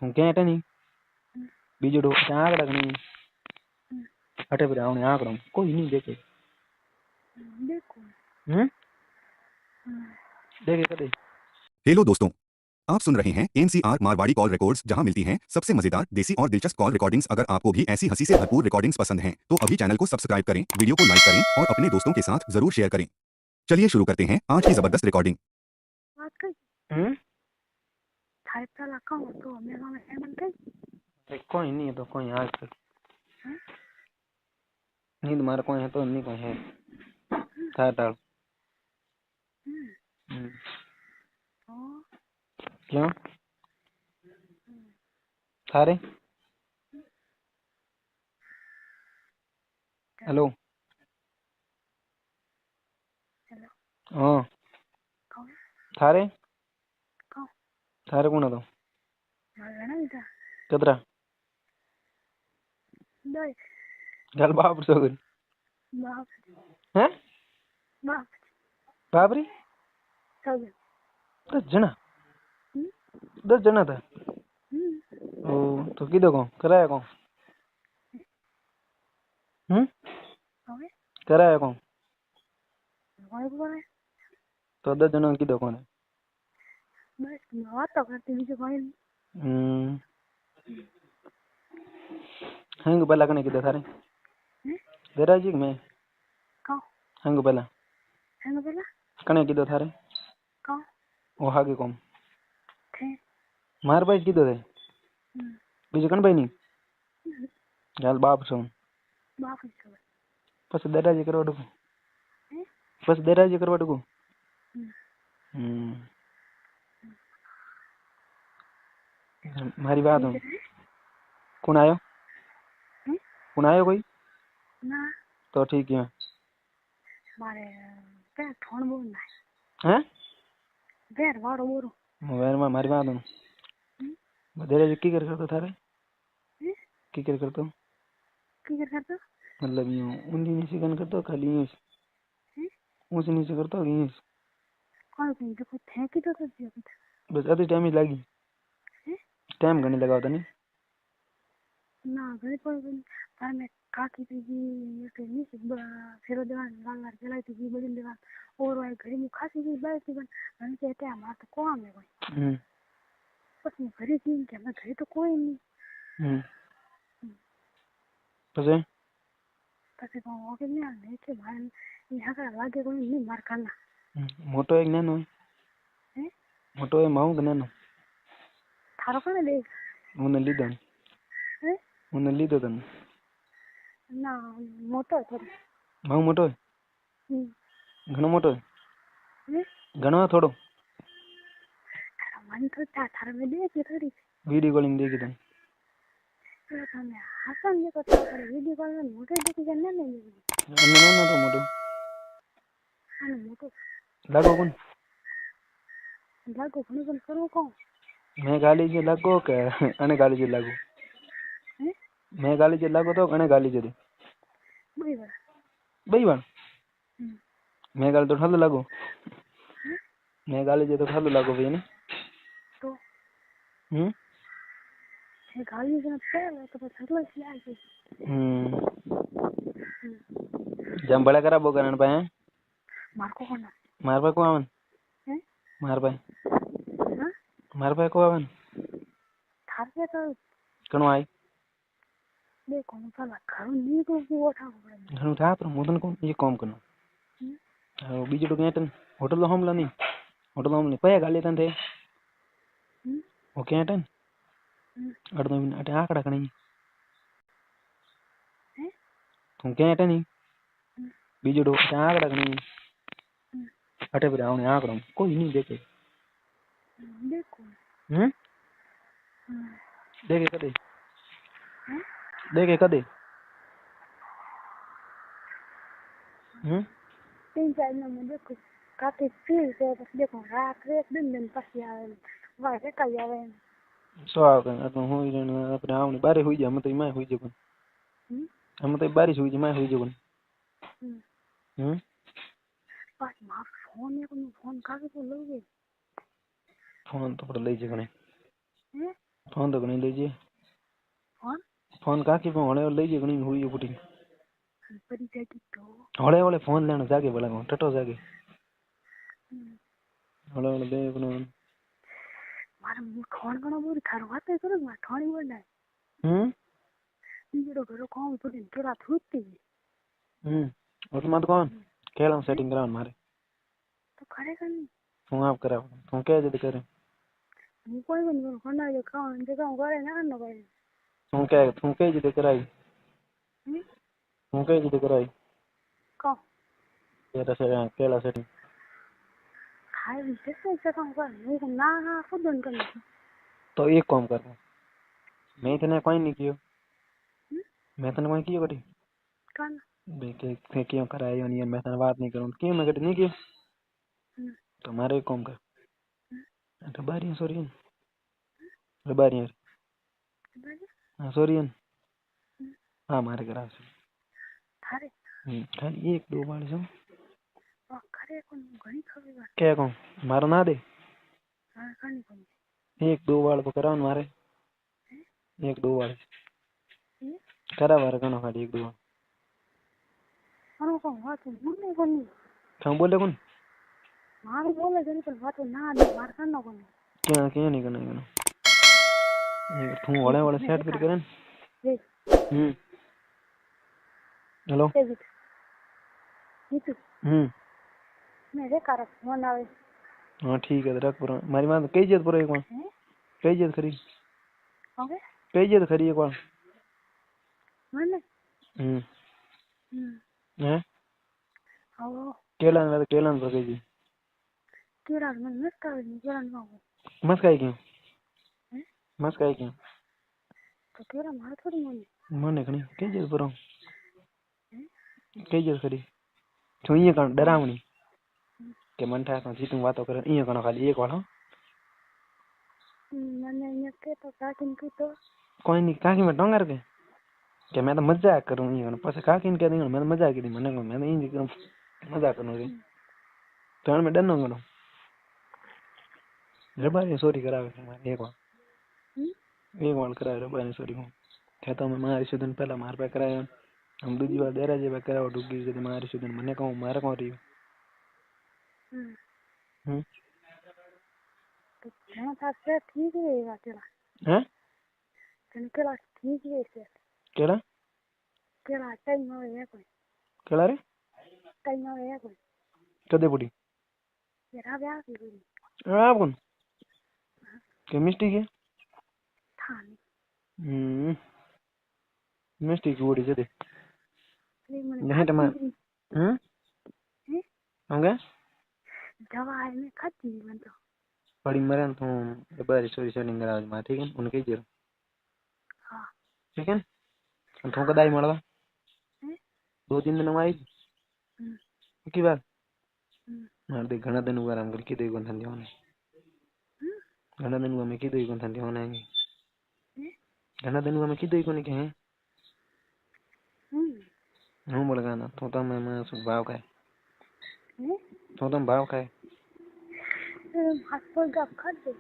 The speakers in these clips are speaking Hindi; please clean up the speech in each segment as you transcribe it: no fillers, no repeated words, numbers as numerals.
तुम क्या है नहीं बीजो डो आंकड़ा नहीं हटे फिर आने आंकड़ा कोई नहीं देखे देखो देखे कदे। हेलो दोस्तों, आप सुन रहे हैं एनसीआर मारवाड़ी कॉल रिकॉर्ड्स, जहां मिलती हैं सबसे मजेदार, देसी और दिलचस्प कॉल रिकॉर्डिंग्स। अगर आपको भी ऐसी हंसी से भरपूर रिकॉर्डिंग्स पसंद हैं तो अभी चैनल को सब्सक्राइब करें, वीडियो को लाइक करें और अपने दोस्तों के साथ जरूर शेयर करें। चलिए शुरू करते हैं आज की जबरदस्त रिकॉर्डिंग। कोई नहीं है तो कोई आज तक नहीं तुम्हारा कोई है तो नहीं कोई है था क्यों थारे हेलो हाँ थारे थारे कौन है तो कतरा गल बाप सो गई हैं बाबरी 10 जना था ओ तो किधर कौन कराया कौन कराया कौन तो 10 जना किधर कौन है हंग पहला कने किधर थारे देरा जी मैं हंग पहला कने किधर थारे ओ हागे कौन मार भाई किधर है बीजो कन भाई नहीं गल बाप सो बस देराजी करवा डको बस देराजी करवा डको मारी बात हूँ कौन आयो कोई तो ठीक है हैं मोबाइल में मारी बात हूँ देराजी की करतो थारे की करतो मतलब यूं उंडी नीचे कन करतो खाली यूं ऊंच नीचे करतो यूं बस अभी टाइम ही लगी टाइम घनी लगाओ तो नहीं मोटो एक नैनो मोटो है माऊ के नैनो उन्हें लीधो उन्हें लीधो तने माऊ मोटो है घणो मोटो है घणो है थोड़ो वीडियो कॉलिंग देखी तने अन्य तो मोटो लागो कौन मैं गाली जे लागो के अने गाली जे लागो मैं गाली जे लागो तो अने गाली जे दे बई बार मैं गाली तो ठालो लागो मैं गाली जे तो ठालो लागो भाई ने जम बड़ा करा बो करन पाए मार पे को आवन मार पे को आवन कनो आई घणो था पर मोदन को ये काम करनो बीजो तो केटन होटल हमला नहीं होटल हम नहीं पया गाली तन थे ओ केटन अड़दो अटे आकड़ा कणी तुम केटन नहीं बीजो डो आकड़ा कणी अटे फिर आने आकड़ा कोई नहीं देखे देखे कदे 3-4 में देखो काफी फील से देखो रात एक दिन पसी आवे वारे कल आवे सो आवे तो होई जने अपने आउने बारे होई जा हम तो मैं होई जगन हम तो बारिश होई मैं होई जगन पास मार फोन है फोन काके को लोगे फोन तो पड़ ले जगने फोन तो नहीं लीजिए फोन फोन काकी पे होने वाले लीजिए नहीं हुई बुटी परी जाती तो होने वाले फोन लेने जाके बोला टटो जाके हम्म, होने वाले दे अपने मारा मुंह फोन करना बोल थारो बात करो मैं थोड़ी बोलना है बीजो करो कौन तो दिन तेरा थूती और मत कौन केला सेटिंग करा मारे तो करेगा नहीं तू आप करा तू क्या जद करे मुंह कोई बन करो करना जो काम करे ना करना करे तू क्या जद कराई तू क्या जद कराई कौन केला सेटिंग खाए भी कैसे काम कर नहीं तो ना खुद बन करना तो एक काम कर मैं इतने कोई नहीं कियो मैं तने कोई कियो कटी करना बे के क्यों कराई नहीं मैं तने बात नहीं करूं क्यों मैं कटी नहीं कियो तो मारे एक काम कर रबारियां सोरियन रबारियां हां सोरियन हां मारे करा से थारे खाली एक दो बार जो खरे कौन घणी खबेगा क्या कहूं मारो ना दे हां करनी कौन एक दो बार करावन मारे एक दो बार करा बार कनो खाली एक दो बार अरे कौन बात बोलने कौन क्यों बोले कौन मार बोले जन पर बात ना दे मार करना कौन क्या क्या नहीं करना ये तू वाले सेट कर करन हेलो नीतू मेरे कार फोन आवे हां ठीक है रख पर मारी मां कई जत पर एक बार कई जत खरी ओके कई जत खरी एक बार मैंने हैं आओ केला पर कई जी तेरा मन मत कर नहीं तेरा ना हो मत काई क्यों तो तेरा मार थोड़ी मन कनी कई जत पर कई जत खरी तू ये कर डरावनी के मन था तो जीतू बातो करे ये कनो खाली एक वाला मैंने ये के तो काकिन की तो कोई नहीं काकी में डोंगर के मैं तो मजाक करूं ये पास काकी के नहीं मैं मजाक की मैंने इन मजाक करूं रे तो मैं डनो करो रबारी सॉरी करावे एक बार करावे रबारी सॉरी को कहता मैं मारी सुदन पहला मार पे कराया हम दूसरी बार देरा जे पे कराओ डुगी से मारी सुदन मने कहूं मारे कौन रही तो मैं साथ ठीक रहेगा तेरा हैं तेरा ठीक है से केड़ा तेरा टाइम है कोई केड़ा रे टाइम है कोई कदे बुड़ी तेरा ब्याह की कोई आप कौन केमिस्ट्री के थाने मिस्टी की बुड़ी जदे नहीं नहीं तो मैं होंगे दवा है मैं खाती मैं तो बड़ी मरन तो रबारी सॉरी सेटिंग करा मा ठीक है उनके जीरो हां ठीक है तो कदाई मळवा 2-3 दिन में आई की बात मार दे घना दिन हुआ राम की दे कोन थंदी होने घना दिन हुआ मैं की दे कोन थंदी होने घना दिन हुआ मैं की दे कोन के हैं हम बोल गाना तो मैं सुख भाव का है तो भाव का है हाथ पर गप कर दे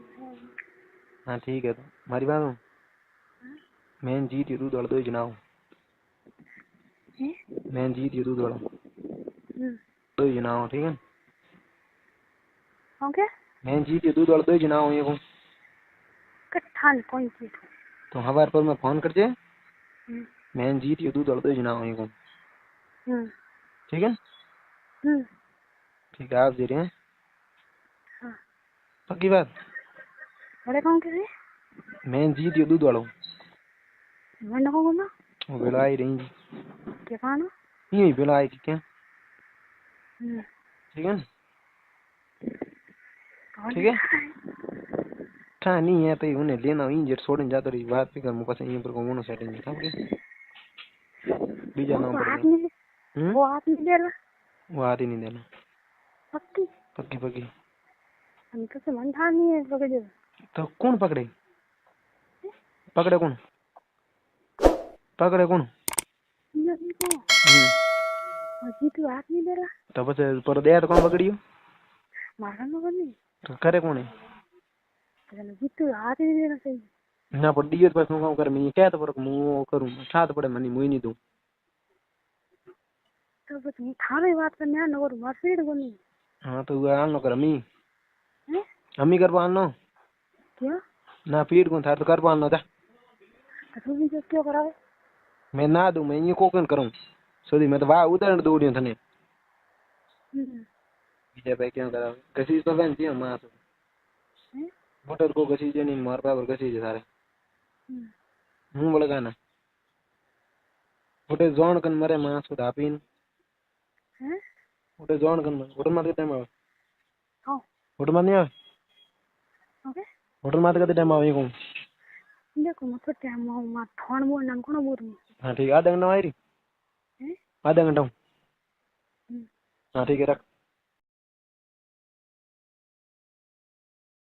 हां ठीक है तो मारी बात हूं मैं जीत ये दूध दो जनाओ मैं जीत ये दूध दो जनाओ ठीक है ओके मैं जीत ये दूध दो जनाओ ये को कठान कौन सी तो हवार पर मैं फोन कर दे मैं जीत ये दूध दो जनाओ ये को ठीक है ठीक है आप दे रहे हैं हां पक्की बात बड़े कौन के मैं जीत ये दूध वालों मैं कौन ना वो बेला आई रही क्या खाना ये बेला आई क्या ठीक है ठीक है था नहीं है तो उन्हें लेना इंजर छोड़ने जाता रही बात भी कर मुझे यहीं पर कौन सेटिंग था के बीजा नाम पर वो हाथ नहीं दे रहा वो हाथ ही नहीं देना पक्की पक्की पक्की हम तो से मन था नहीं है पकड़े तो कौन पकड़े पकड़े कौन ये को अजी तू हाथ नहीं दे रहा तो बस पर दे तो कौन पकड़ियो मारना को नहीं तो करे कौन है तो जी तू हाथ नहीं दे रहा सही ना पर दियो तो पास काम करे मैं क्या तो पर मु करूं साथ पड़े मनी मुई नहीं दूं तो बस मैं थारे बात करने आ नगर मरसीड को नहीं हां तो आन नो कर मी हैं अम्मी करवा नो क्या ना पीड़ को थार तो करवा नो जा तो तू भी जो क्यों करावे मैं ना दूं मैं ये कोकन करूं सोदी मैं तो वाह उधर दौड़ियो थने बीजे भाई क्या करा कसी तो बहन थी मां तो हैं मोटर को कसी जे नहीं मार पावर कसी जे सारे हूं बोले गाना उठे जोन कन मरे मां सो धापीन हैं उठे जोन कन होटल मार के टाइम आवे हां होटल मार नहीं आवे ओके होटल मार के टाइम आवे को देखो मत टाइम मा फोन बोल नाम कोन बोल हां ठीक आधा घंटा आई रही हैं आधा घंटा हां ठीक है रख